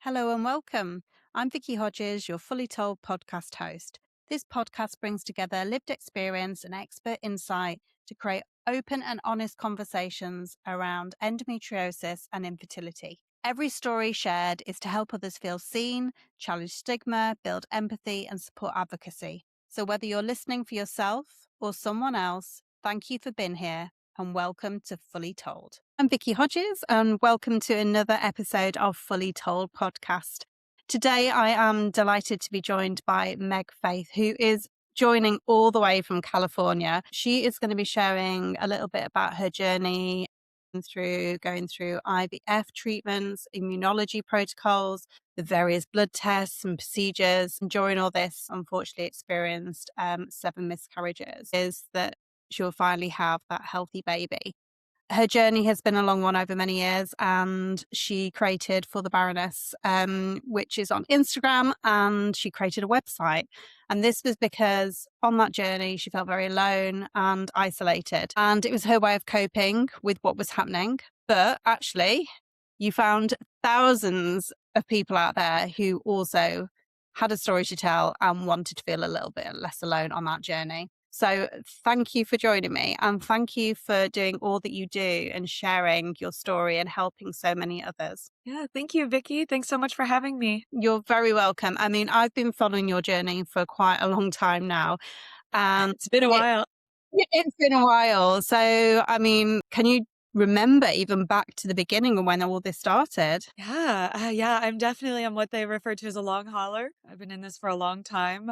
Hello and welcome. I'm Vicki Hodges, your Fully Told podcast host. This podcast brings together lived experience and expert insight to create open and honest conversations around endometriosis and infertility. Every story shared is to help others feel seen, challenge stigma, build empathy, and support advocacy. So whether you're listening for yourself or someone else, thank you for being here and welcome to Fully Told. I'm Vicki Hodges and welcome to another episode of Fully Told podcast. Today I am delighted to be joined by Meg Faith, who is joining all the way from California. She is going to be sharing a little bit about her journey through going through IVF treatments, immunology protocols, the various blood tests and procedures. And during all this, unfortunately experienced 7 miscarriages. Is that she'll finally have that healthy baby. Her journey has been a long one over many years, and she created For the Baroness, which is on Instagram, and she created a website. And this was because on that journey, she felt very alone and isolated. And it was her way of coping with what was happening. But actually, you found thousands of people out there who also had a story to tell and wanted to feel a little bit less alone on that journey. So thank you for joining me, and thank you for doing all that you do and sharing your story and helping so many others. Yeah, thank you, Vicki. Thanks so much for having me. You're very welcome. I mean, I've been following your journey for quite a long time now, and It's been a while. it's been a while. So, I mean, can you remember even back to the beginning of when all this started? Yeah, I'm what they refer to as a long hauler. I've been in this for a long time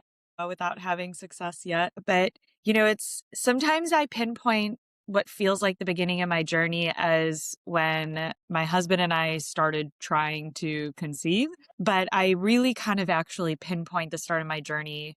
without having success yet. But, it's sometimes I pinpoint what feels like the beginning of my journey as when my husband and I started trying to conceive. But I really kind of actually pinpoint the start of my journey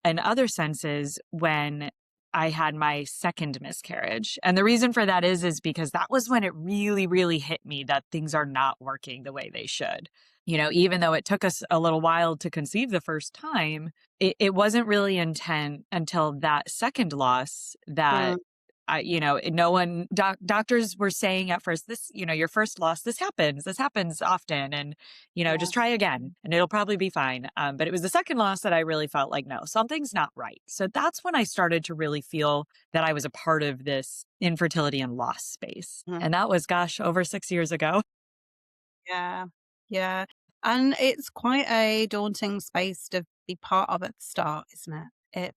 in other senses when I had my second miscarriage. And the reason for that is because that was when it really, really hit me that things are not working the way they should. Even though it took us a little while to conceive the first time, it wasn't really intent until that second loss that no one, doctors were saying at first, this, your first loss, this happens often. And, just try again and it'll probably be fine. But it was the second loss that I really felt like, no, something's not right. So that's when I started to really feel that I was a part of this infertility and loss space. Mhm. And that was, over 6 years ago. Yeah, yeah. And it's quite a daunting space to be part of at the start, isn't it?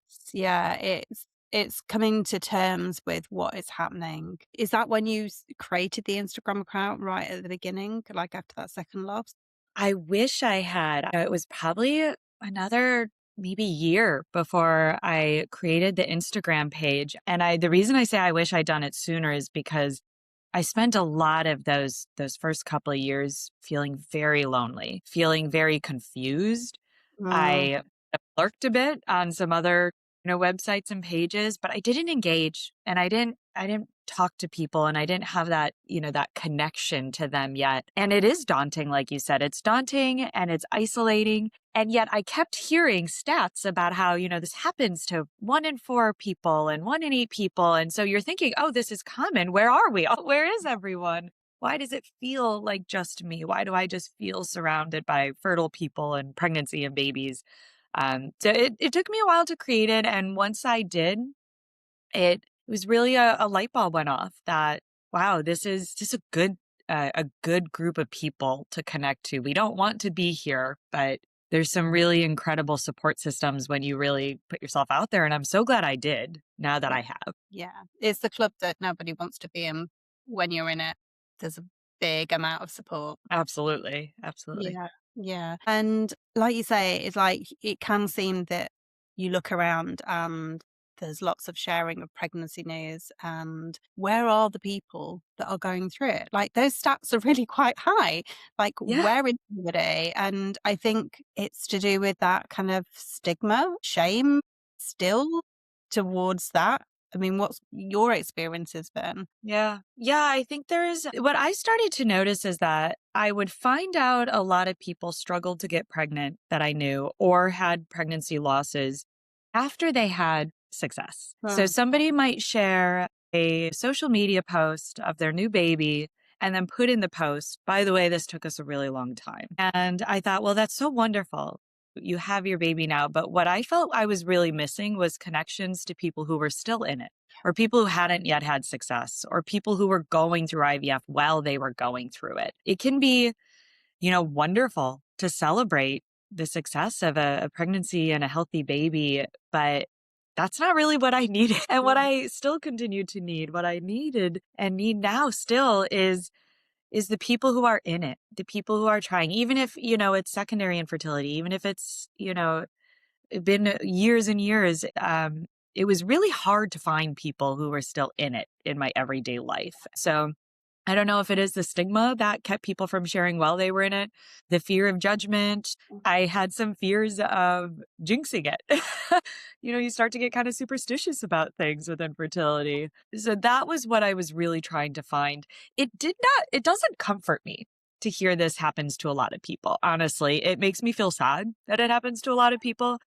It's coming to terms with what is happening. Is that when you created the Instagram account right at the beginning, like after that second loss? I wish I had. It was probably another maybe year before I created the Instagram page. And the reason I say I wish I'd done it sooner is because I spent a lot of those first couple of years feeling very lonely, feeling very confused. Mm, I lurked a bit on some other, websites and pages, but I didn't engage and I didn't talk to people and I didn't have that, that connection to them yet. And it is daunting, like you said, it's daunting and it's isolating. And yet I kept hearing stats about how, this happens to 1 in 4 people and 1 in 8 people. And so you're thinking, oh, this is common. Where are we? Oh, where is everyone? Why does it feel like just me? Why do I just feel surrounded by fertile people and pregnancy and babies? So it took me a while to create it. And once I did, it was really a light bulb went off that, wow, this is just a good group of people to connect to. We don't want to be here, but there's some really incredible support systems when you really put yourself out there. And I'm so glad I did now that I have. yeah. It's the club that nobody wants to be in when you're in it. There's a big amount of support. Absolutely. Absolutely. Yeah, yeah. And like you say, it's like it can seem that you look around and there's lots of sharing of pregnancy news, and where are the people that are going through it? Like those stats are really quite high. Like Yeah. where is somebody? And I think it's to do with that kind of stigma, shame still towards that. I mean, what's your experiences been? Yeah. Yeah. I think what I started to notice is that I would find out a lot of people struggled to get pregnant that I knew or had pregnancy losses after they had success. So Hmm. somebody might share a social media post of their new baby and then put in the post, by the way, this took us a really long time. And I thought, well, that's so wonderful. You have your baby now. But what I felt I was really missing was connections to people who were still in it, or people who hadn't yet had success, or people who were going through IVF while they were going through it. It can be, wonderful to celebrate the success of a pregnancy and a healthy baby, but that's not really what I needed. And what I still continue to need, what I needed and need now still is the people who are in it, the people who are trying, even if, it's secondary infertility, even if it's, been years and years. It was really hard to find people who were still in it in my everyday life. So I don't know if it is the stigma that kept people from sharing while they were in it, the fear of judgment. I had some fears of jinxing it. You start to get kind of superstitious about things with infertility. So that was what I was really trying to find. It doesn't comfort me to hear this happens to a lot of people. Honestly, it makes me feel sad that it happens to a lot of people.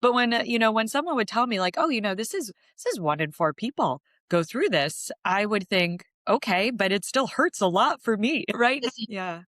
But when someone would tell me like, oh, this is 1 in 4 people go through this, I would think, okay, but it still hurts a lot for me, right? Yeah.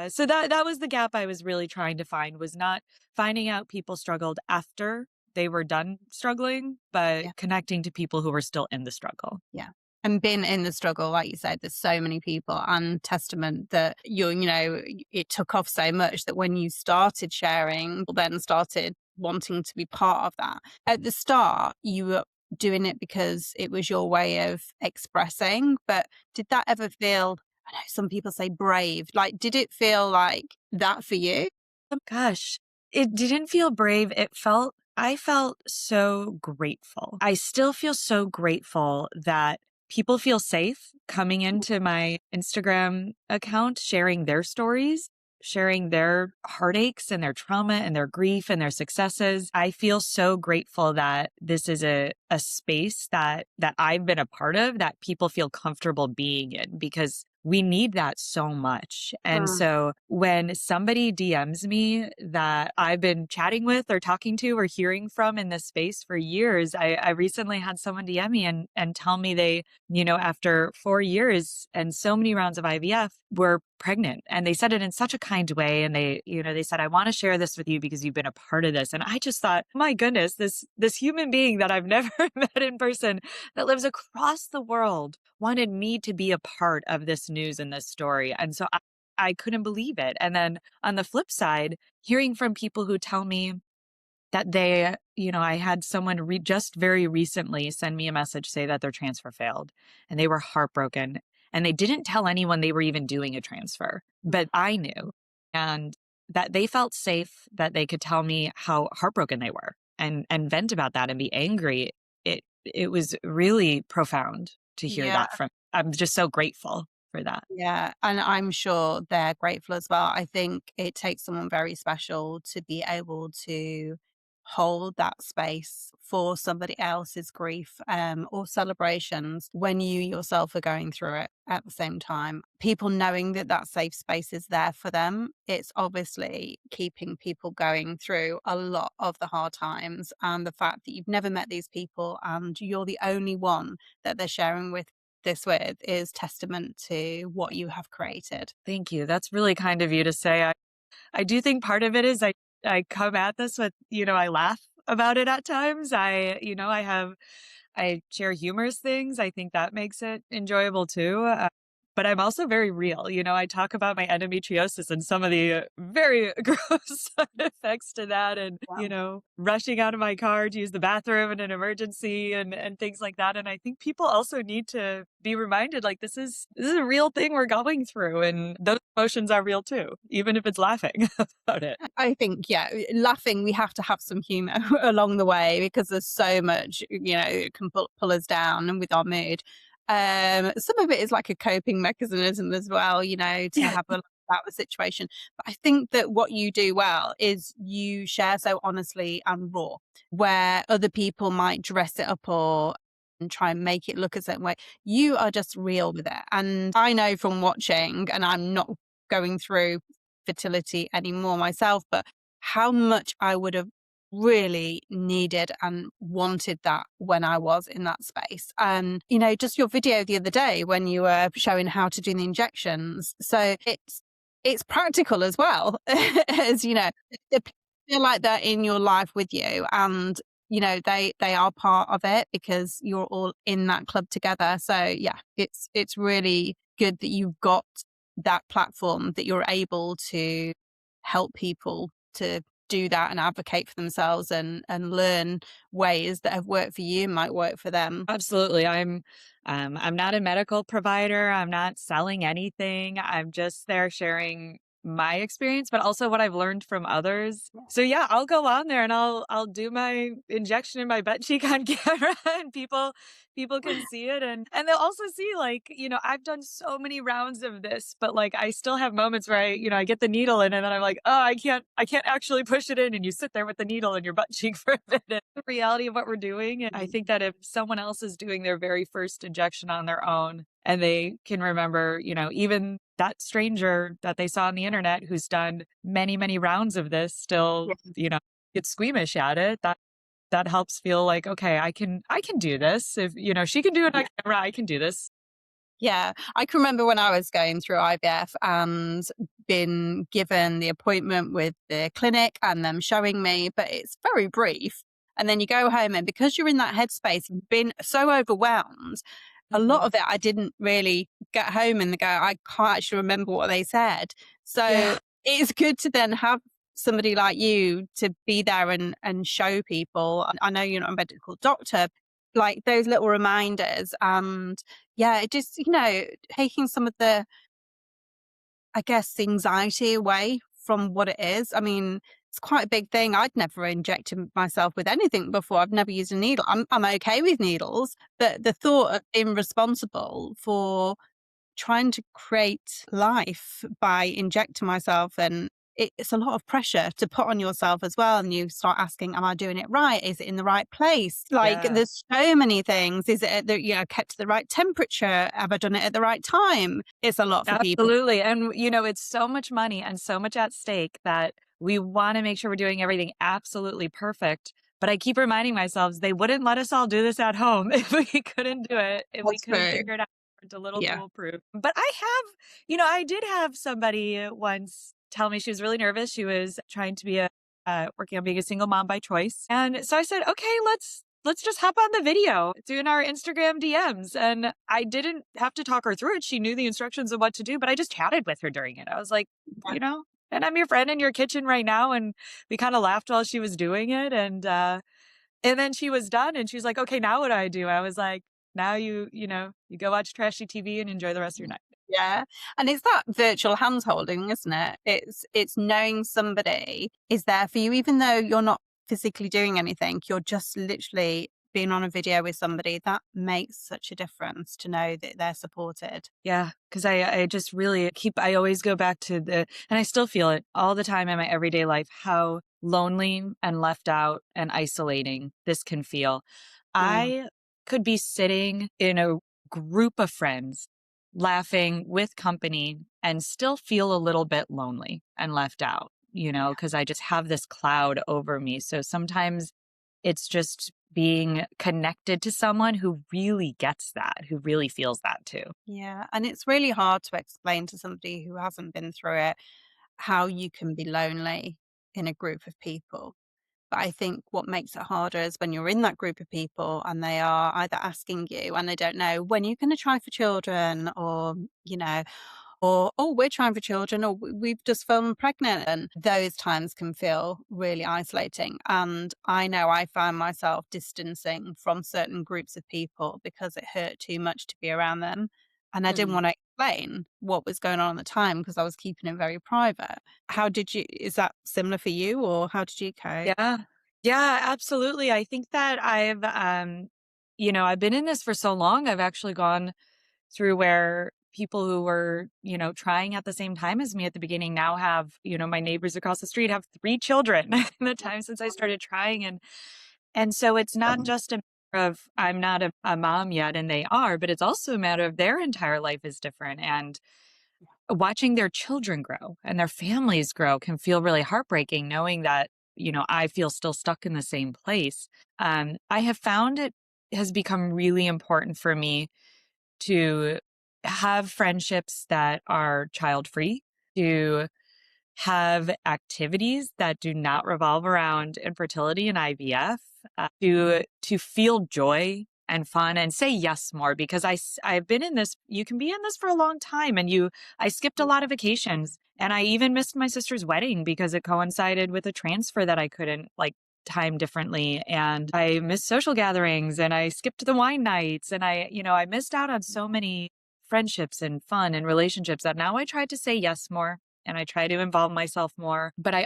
So that was the gap I was really trying to find, was not finding out people struggled after they were done struggling, but Yeah. connecting to people who were still in the struggle. Yeah. And being in the struggle, like you said, there's so many people, and testament that it took off so much that when you started sharing, people then started wanting to be part of that. At the start, you were doing it because it was your way of expressing, but did that ever feel, I know some people say brave, like, did it feel like that for you? Oh gosh, it didn't feel brave. I felt so grateful. I still feel so grateful that people feel safe coming into my Instagram account, sharing their stories, sharing their heartaches and their trauma and their grief and their successes. I feel so grateful that this is a space that I've been a part of, that people feel comfortable being in, because we need that so much. And Mm. so when somebody DMs me that I've been chatting with or talking to or hearing from in this space for years, I recently had someone DM me and tell me they, after 4 years and so many rounds of IVF, were pregnant. And they said it in such a kind way. And they said, I want to share this with you because you've been a part of this. And I just thought, oh my goodness, this human being that I've never met in person, that lives across the world, wanted me to be a part of this news and this story. And so I couldn't believe it. And then on the flip side, hearing from people who tell me that I had someone just very recently send me a message, say that their transfer failed and they were heartbroken, and they didn't tell anyone they were even doing a transfer, but I knew, and that they felt safe, that they could tell me how heartbroken they were and vent about that and be angry. It was really profound to hear Yeah. that from. I'm just so grateful for that. Yeah, and I'm sure they're grateful as well. I think it takes someone very special to be able to hold that space for somebody else's grief, or celebrations when you yourself are going through it at the same time. People knowing that that safe space is there for them, it's obviously keeping people going through a lot of the hard times. And the fact that you've never met these people and you're the only one that they're sharing this with is testament to what you have created. Thank you. That's really kind of you to say. I do think part of it is I come at this with, I laugh about it at times. I share humorous things. I think that makes it enjoyable too. But I'm also very real. I talk about my endometriosis and some of the very gross side effects to that, and, Wow. rushing out of my car to use the bathroom in an emergency and things like that. And I think people also need to be reminded, like, this is a real thing we're going through, and those emotions are real too, even if it's laughing about it. I think, yeah, laughing, we have to have some humor along the way because there's so much, it can pull us down and with our mood. Some of it is like a coping mechanism as well, to have a laugh about the situation. But I think that what you do well is you share so honestly and raw, where other people might dress it up or and try and make it look a certain way. You are just real with it. And I know from watching, and I'm not going through fertility anymore myself, but how much I would have really needed and wanted that when I was in that space. And, you know, just your video the other day when you were showing how to do the injections. So it's practical as well as, you know, the people feel like they're in your life with you, and, you know, they are part of it because you're all in that club together. So yeah, it's really good that you've got that platform, that you're able to help people to do that and advocate for themselves and learn ways that have worked for you might work for them. Absolutely. I'm not a medical provider. I'm not selling anything. I'm just there sharing my experience, but also what I've learned from others. So yeah, I'll go on there and I'll do my injection in my butt cheek on camera, and people can see it, and they'll also see, like, I've done so many rounds of this, but like I still have moments where I get the needle in and then I'm like, oh, I can't actually push it in, and you sit there with the needle in your butt cheek for a minute. The reality of what we're doing. And I think that if someone else is doing their very first injection on their own and they can remember, even that stranger that they saw on the internet who's done many, many rounds of this still, gets squeamish at it, that helps feel like, okay, I can do this. If, she can do it on camera, I can do this. Yeah, I can remember when I was going through IVF and been given the appointment with the clinic and them showing me, but it's very brief. And then you go home, and because you're in that headspace, you've been so overwhelmed, a lot Mhm. of it I didn't really get home and go, I can't actually remember what they said. So Yeah. it's good to then have somebody like you to be there and show people. I know you're not a medical doctor, like those little reminders. And yeah, it just, taking some of the, I guess, the anxiety away from what it is. I mean, it's quite a big thing. I'd never injected myself with anything before. I've never used a needle. I'm okay with needles, but the thought of being responsible for trying to create life by injecting myself, and it's a lot of pressure to put on yourself as well. And you start asking, am I doing it right? Is it in the right place? Like, Yeah. there's so many things. Is it at the, kept to the right temperature? Have I done it at the right time? It's a lot for people. Absolutely. And, it's so much money and so much at stake that we want to make sure we're doing everything absolutely perfect. But I keep reminding myself they wouldn't let us all do this at home if we couldn't do it, if we That's couldn't true. figure it out. It's a little Yeah. foolproof. But I did have somebody once tell me she was really nervous. She was trying to be working on being a single mom by choice. And so I said, okay, let's just hop on the video, doing our Instagram DMs. And I didn't have to talk her through it. She knew the instructions of what to do, but I just chatted with her during it. I was like, and I'm your friend in your kitchen right now. And we kind of laughed while she was doing it. And then she was done and she was like, okay, now what do I do? I was like, now you go watch trashy TV and enjoy the rest of your night. Yeah, and it's that virtual hand holding, isn't it? It's knowing somebody is there for you, even though you're not physically doing anything, you're just literally being on a video with somebody. That makes such a difference to know that they're supported. Yeah, because I just really I always go back to and I still feel it all the time in my everyday life, how lonely and left out and isolating this can feel. Mm. I could be sitting in a group of friends, laughing with company, and still feel a little bit lonely and left out, Yeah. because I just have this cloud over me. So sometimes it's just being connected to someone who really gets that, who really feels that too. Yeah, and it's really hard to explain to somebody who hasn't been through it how you can be lonely in a group of people. But I think what makes it harder is when you're in that group of people and they are either asking you and they don't know when you're going to try for children, or, or, oh, we're trying for children, or we've just fallen pregnant. And those times can feel really isolating. And I know I found myself distancing from certain groups of people because it hurt too much to be around them. And I didn't Mm. want to explain what was going on at the time because I was keeping it very private. Is that similar for you, or how did you cope? Yeah. Yeah, absolutely. I think that I've been in this for so long. I've actually gone through where people who were, trying at the same time as me at the beginning now have, my neighbors across the street have 3 children in the time since I started trying. And so it's not just a matter of I'm not a mom yet and they are, but it's also a matter of their entire life is different. And watching their children grow and their families grow can feel really heartbreaking, knowing that I feel still stuck in the same place. I have found it has become really important for me to have friendships that are child free, to have activities that do not revolve around infertility and IVF, to feel joy and fun and say yes more because I've been in this. You can be in this for a long time, and I skipped a lot of vacations, and I even missed my sister's wedding because it coincided with a transfer that I couldn't like time differently, and I missed social gatherings, and I skipped the wine nights, and I missed out on so many friendships and fun and relationships that now I try to say yes more and I try to involve myself more. But I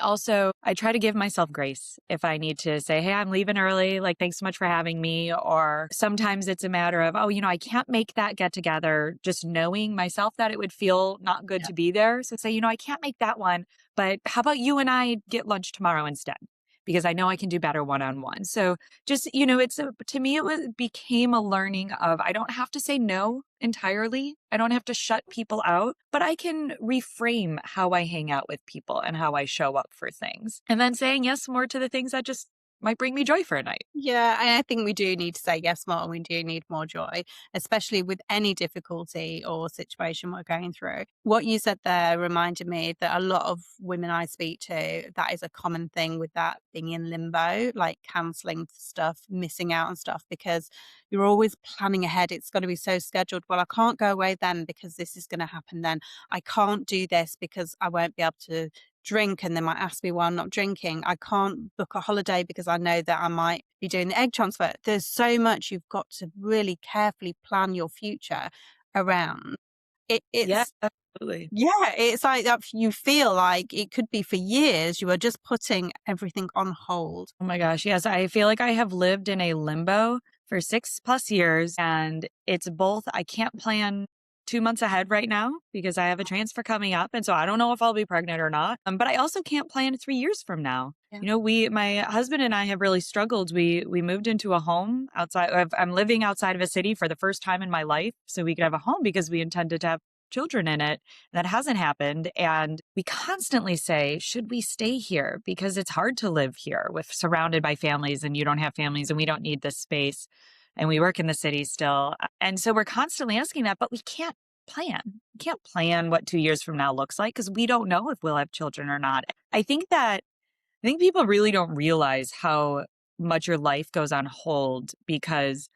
try to give myself grace if I need to say, hey, I'm leaving early. Like, thanks so much for having me. Or sometimes it's a matter of, oh, I can't make that get together. Just knowing myself that it would feel not good Yeah. to be there. So say, I can't make that one, but how about you and I get lunch tomorrow instead? Because I know I can do better one-on-one. So just, to me, became a learning of I don't have to say no entirely. I don't have to shut people out, but I can reframe how I hang out with people and how I show up for things. And then saying yes more to the things that just might bring me joy for a night. Yeah, and I think we do need to say yes more and we do need more joy, especially with any difficulty or situation we're going through. What you said there reminded me that a lot of women I speak to, that is a common thing with that being in limbo, like cancelling stuff, missing out on stuff because you're always planning ahead. It's got to be so scheduled. Well, I can't go away then because this is going to happen then. I can't do this because I won't be able to drink and they might ask me why I'm not drinking. I can't book a holiday because I know that I might be doing the egg transfer. There's so much you've got to really carefully plan your future around. Yeah, It's absolutely. yeah, it's like that you feel like it could be for years you are just putting everything on hold. Oh my gosh. Yes. I feel like I have lived in a limbo for 6+ years. And it's both, I can't plan 2 months ahead right now because I have a transfer coming up. And so I don't know if I'll be pregnant or not. But I also can't plan 3 years from now. Yeah. My husband and I have really struggled. We moved into a home outside I'm living outside of a city for the first time in my life. So we could have a home because we intended to have children in it. That hasn't happened. And we constantly say, should we stay here? Because it's hard to live here with surrounded by families and you don't have families and we don't need this space. And we work in the city still. And so we're constantly asking that, but we can't plan. We can't plan what 2 years from now looks like because we don't know if we'll have children or not. I think people really don't realize how much your life goes on hold because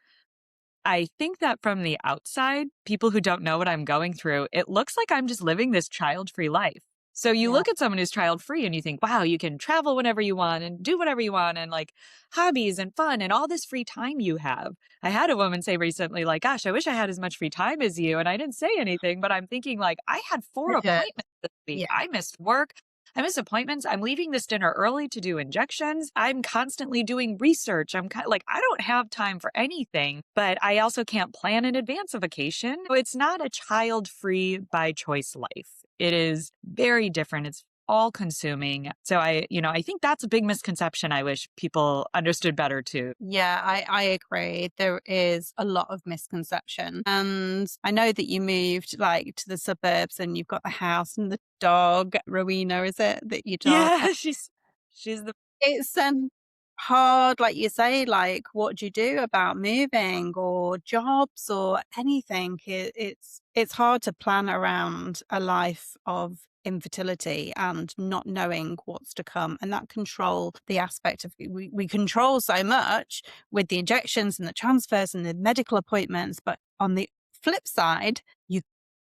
I think that from the outside, people who don't know what I'm going through, it looks like I'm just living this child-free life. So you Yeah. look at someone who's child-free and you think, wow, you can travel whenever you want and do whatever you want and like hobbies and fun and all this free time you have. I had a woman say recently, like, gosh, I wish I had as much free time as you. And I didn't say anything, but I'm thinking like, I had 4 appointments this week. Yeah. I missed work. I miss appointments. I'm leaving this dinner early to do injections. I'm constantly doing research. Like, I don't have time for anything, but I also can't plan in advance a vacation. So it's not a child free by choice life. It is very different. It's all consuming. So I think that's a big misconception. I wish people understood better too. Yeah, I agree. There is a lot of misconception. And I know that you moved like to the suburbs and you've got the house and the dog, Rowena, is it that your dog? Yeah, she's the It's hard, like you say, like what do you do about moving or jobs or anything? It's hard to plan around a life of infertility and not knowing what's to come. And that control, the aspect of we control so much with the injections and the transfers and the medical appointments, but on the flip side, you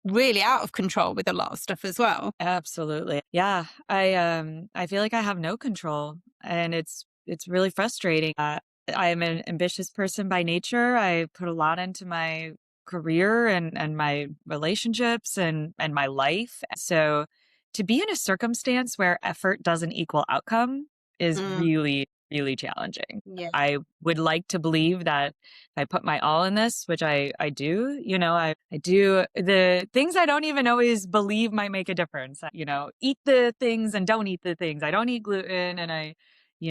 really out of control with a lot of stuff as well. Absolutely. Yeah. I feel like I have no control and it's really frustrating. I am an ambitious person by nature. I put a lot into my career and my relationships and my life. So to be in a circumstance where effort doesn't equal outcome is Mm, really, really challenging. yeah. I would like to believe that if I put my all in this, which I do, I do the things I don't even always believe might make a difference. Eat the things and don't eat the things. I don't eat gluten and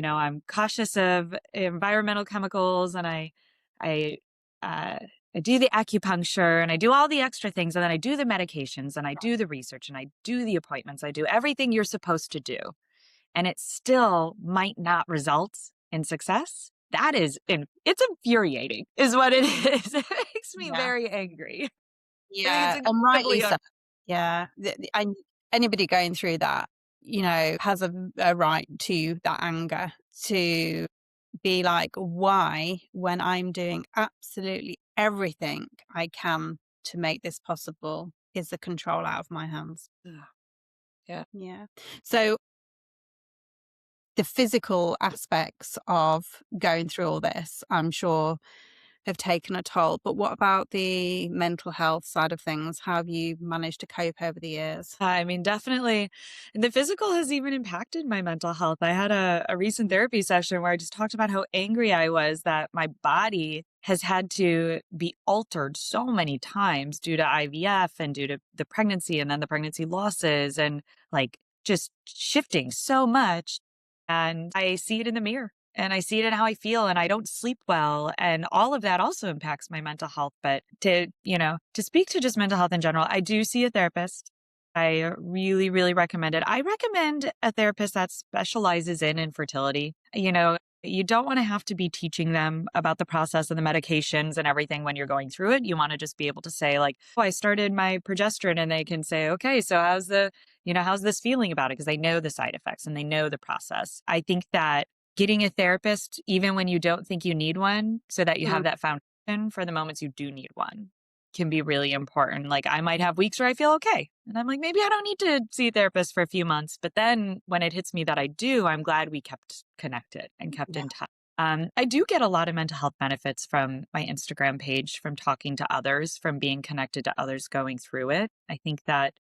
I'm cautious of environmental chemicals and I, uh, I do the acupuncture and I do all the extra things and then I do the medications and I do the research and I do the appointments. I do everything you're supposed to do. and it still might not result in success. It's infuriating is what it is. It makes me Yeah. very angry. I think it's Yeah, and rightly incredibly so. Yeah, and anybody going through that, has a right to that anger, to be like, "Why, when I'm doing absolutely everything I can to make this possible, is the control out of my hands?" Ugh, yeah. Yeah. So, the physical aspects of going through all this, I'm sure, have taken a toll. But what about the mental health side of things? How have you managed to cope over the years? I mean, definitely. The physical has even impacted my mental health. I had a recent therapy session where I just talked about how angry I was that my body has had to be altered so many times due to IVF and due to the pregnancy and then the pregnancy losses and like just shifting so much. And I see it in the mirror and I see it in how I feel and I don't sleep well. And all of that also impacts my mental health. But to speak to just mental health in general, I do see a therapist. I really, really recommend it. I recommend a therapist that specializes in infertility. You don't want to have to be teaching them about the process and the medications and everything when you're going through it. You want to just be able to say, like, oh, I started my progesterone, and they can say, okay, so how's this feeling about it? Because they know the side effects and they know the process. I think that getting a therapist, even when you don't think you need one, so that you Mm, have that foundation for the moments you do need one, can be really important. Like I might have weeks where I feel okay. And I'm like, maybe I don't need to see a therapist for a few months. But then when it hits me that I do, I'm glad we kept connected and kept yeah. in touch. I do get a lot of mental health benefits from my Instagram page, from talking to others, from being connected to others going through it. I think that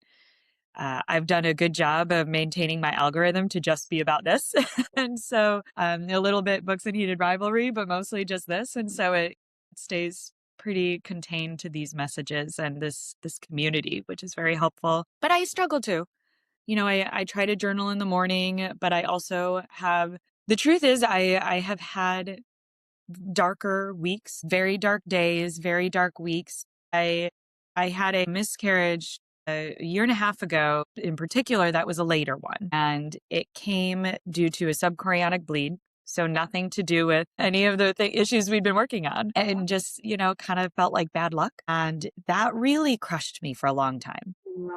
I've done a good job of maintaining my algorithm to just be about this. And so a little bit books and heated rivalry, but mostly just this. And so it stays pretty contained to these messages and this community, which is very helpful. But I struggle too. I try to journal in the morning, but I also have the truth is I have had darker weeks, very dark days, very dark weeks. I had a miscarriage a year and a half ago in particular that was a later one, and it came due to a subchorionic bleed. So nothing to do with any of the issues we've been working on, and just, kind of felt like bad luck. And that really crushed me for a long time.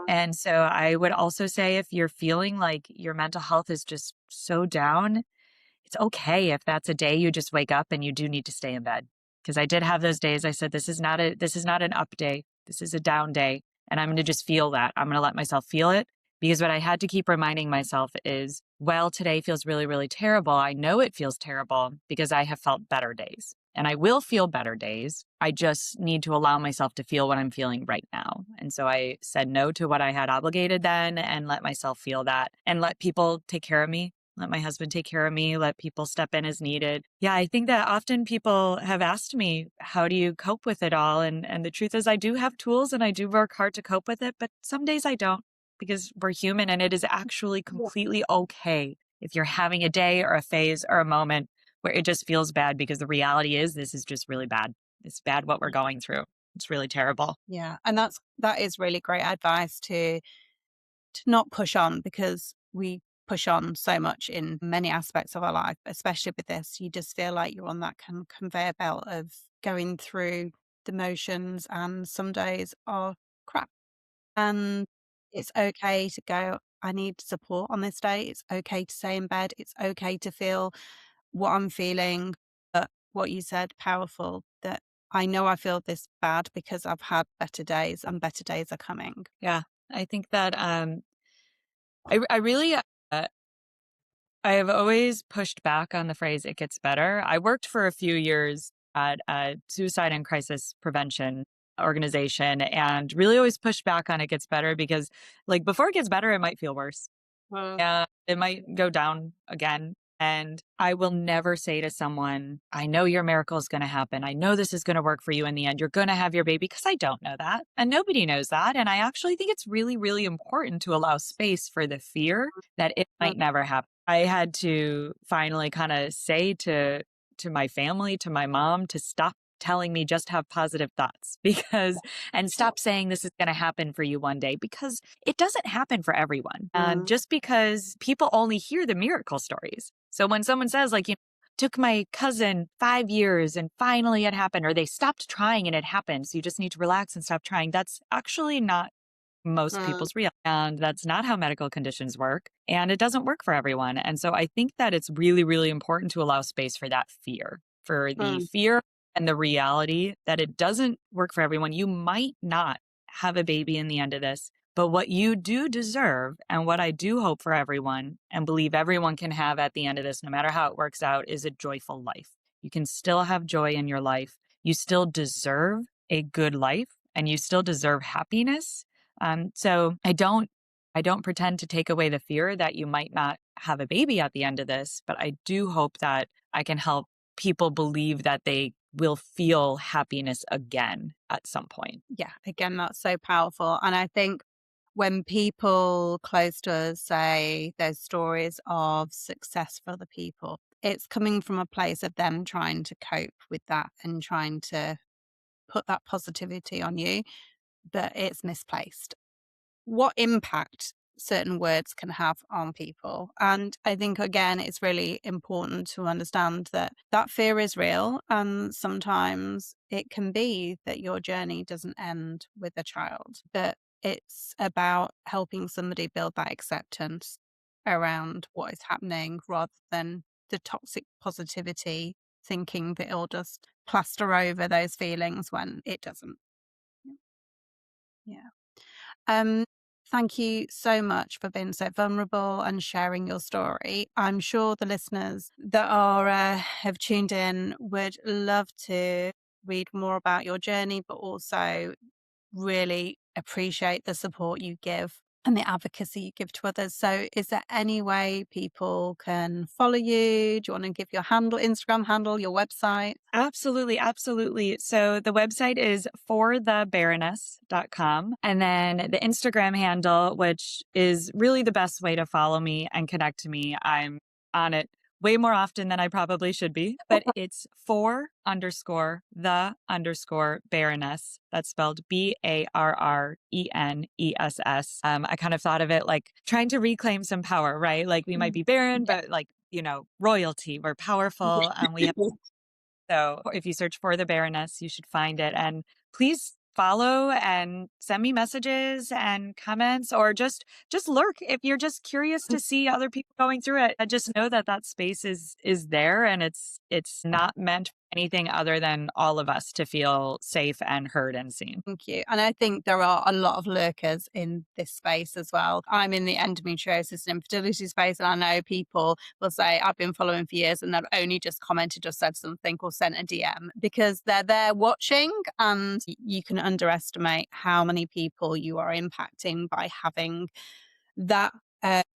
And so I would also say if you're feeling like your mental health is just so down, it's okay if that's a day you just wake up and you do need to stay in bed. Because I did have those days I said, this is not an up day. This is a down day. And I'm going to just feel that. I'm going to let myself feel it. Because what I had to keep reminding myself is, well, today feels really, really terrible. I know it feels terrible because I have felt better days. And I will feel better days. I just need to allow myself to feel what I'm feeling right now. And so I said no to what I had obligated then and let myself feel that and let people take care of me. Let my husband take care of me, let people step in as needed. Yeah, I think that often people have asked me, how do you cope with it all? And the truth is I do have tools and I do work hard to cope with it, but some days I don't because we're human and it is actually completely okay if you're having a day or a phase or a moment where it just feels bad because the reality is this is just really bad. It's bad what we're going through. It's really terrible. Yeah, and that is really great advice to not push on, because we push on so much in many aspects of our life, especially with this. You just feel like you're on that conveyor belt of going through the motions, and some days are crap. And it's okay to go, I need support on this day. It's okay to stay in bed. It's okay to feel what I'm feeling. But what you said, powerful, that I know I feel this bad because I've had better days and better days are coming. Yeah. I think that I really I have always pushed back on the phrase "it gets better." I worked for a few years at a suicide and crisis prevention organization and really always pushed back on "it gets better" because, like, before it gets better, it might feel worse. Well, Yeah, it might go down again. And I will never say to someone, I know your miracle is going to happen. I know this is going to work for you in the end. You're going to have your baby, because I don't know that. And nobody knows that. And I actually think it's really, really important to allow space for the fear that it mm, might never happen. I had to finally kind of say to my family, to my mom, to stop telling me just have positive thoughts and stop saying this is going to happen for you one day, because it doesn't happen for everyone. And just because people only hear the miracle stories. So when someone says, like, took my cousin 5 years and finally it happened, or they stopped trying and it happened, so you just need to relax and stop trying. That's actually not most Mm, people's real. And that's not how medical conditions work. And it doesn't work for everyone. And so I think that it's really, really important to allow space for that fear, for the mm, fear and the reality that it doesn't work for everyone. You might not have a baby in the end of this, but what you do deserve, and what I do hope for everyone and believe everyone can have at the end of this, no matter how it works out, is a joyful life. You can still have joy in your life. You still deserve a good life, and you still deserve happiness. So I don't pretend to take away the fear that you might not have a baby at the end of this, but I do hope that I can help people believe that they will feel happiness again at some point. yeah, again, that's so powerful. And I think when people close to us say those stories of success for other people, it's coming from a place of them trying to cope with that and trying to put that positivity on you, but it's misplaced. What impact certain words can have on people. And I think, again, it's really important to understand that that fear is real. And sometimes it can be that your journey doesn't end with a child, but it's about helping somebody build that acceptance around what is happening rather than the toxic positivity, thinking that it'll just plaster over those feelings when it doesn't. Yeah. Um, Thank you so much for being so vulnerable and sharing your story. I'm sure the listeners that are have tuned in would love to read more about your journey, but also really appreciate the support you give and the advocacy you give to others. So, is there any way people can follow you? Do you want to give your handle, Instagram handle, your website? Absolutely, absolutely. So the website is forthebaroness.com. And then the Instagram handle, which is really the best way to follow me and connect to me. I'm on it way more often than I probably should be, but it's _the_baroness. That's spelled BARRENESS. I kind of thought of it like trying to reclaim some power, right? Like we might Mm. be barren, Yeah. but like, royalty, we're powerful. We have so if you search for the Baroness, you should find it. And please follow and send me messages and comments, or just lurk if you're just curious to see other people going through it. I just know that that space is there, and it's not meant for anything other than all of us to feel safe and heard and seen. Thank you. And I think there are a lot of lurkers in this space as well. I'm in the endometriosis and infertility space, and I know people will say, I've been following for years, and they've only just commented or said something or sent a DM because they're there watching, and you can underestimate how many people you are impacting by having that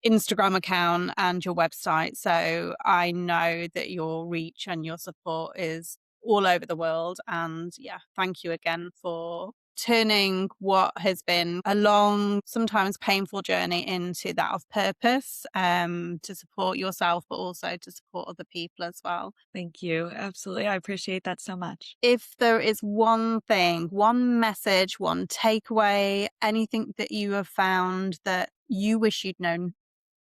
Instagram account and your website. So I know that your reach and your support is all over the world. And yeah, thank you again for turning what has been a long, sometimes painful journey into that of purpose, to support yourself, but also to support other people as well. Thank you. Absolutely. I appreciate that so much. If there is one thing, one message, one takeaway, anything that you have found that you wish you'd known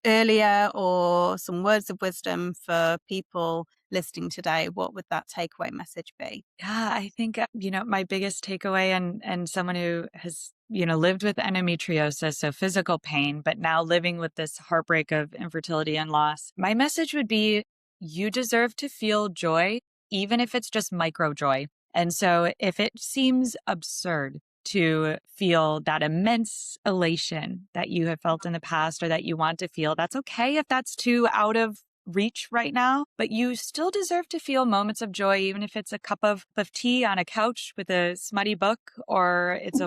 earlier, or some words of wisdom for people listening today, what would that takeaway message be? Yeah, I think, my biggest takeaway, and someone who has, lived with endometriosis, so physical pain, but now living with this heartbreak of infertility and loss, my message would be you deserve to feel joy, even if it's just micro joy. And so if it seems absurd to feel that immense elation that you have felt in the past or that you want to feel, that's okay if that's too out of reach right now, but you still deserve to feel moments of joy, even if it's a cup of tea on a couch with a smutty book, or it's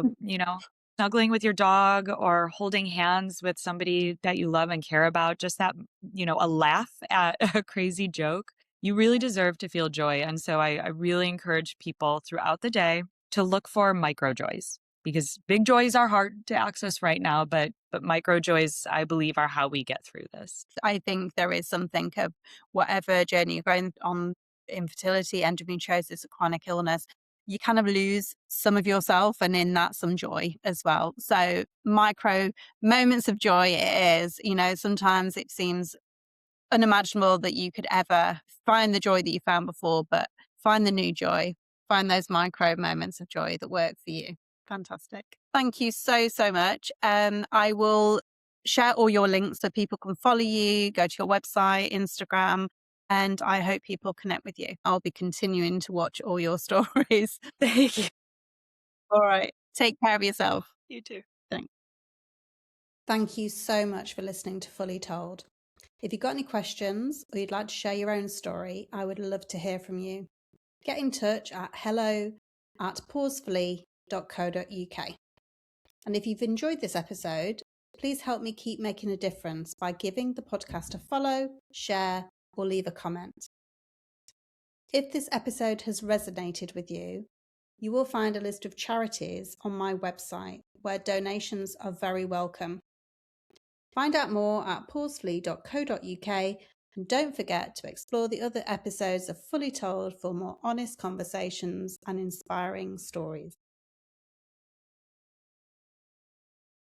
snuggling with your dog, or holding hands with somebody that you love and care about, just that, a laugh at a crazy joke. You really deserve to feel joy. And so I really encourage people throughout the day to look for micro joys, because big joys are hard to access right now, but micro joys, I believe, are how we get through this. I think there is something of whatever journey you're going on, infertility, endometriosis, or chronic illness, you kind of lose some of yourself, and in that some joy as well. So micro moments of joy it is, sometimes it seems unimaginable that you could ever find the joy that you found before, but find the new joy, find those micro moments of joy that work for you. Fantastic. Thank you so, so much. I will share all your links so people can follow you, go to your website, Instagram, and I hope people connect with you. I'll be continuing to watch all your stories. Thank you. All right. Take care of yourself. You too. Thanks. Thank you so much for listening to Fully Told. If you've got any questions or you'd like to share your own story, I would love to hear from you. Get in touch at hello@pausefully.co.uk. And if you've enjoyed this episode, please help me keep making a difference by giving the podcast a follow, share, or leave a comment. If this episode has resonated with you, you will find a list of charities on my website where donations are very welcome. Find out more at pausefully.co.uk, and don't forget to explore the other episodes of Fully Told for more honest conversations and inspiring stories.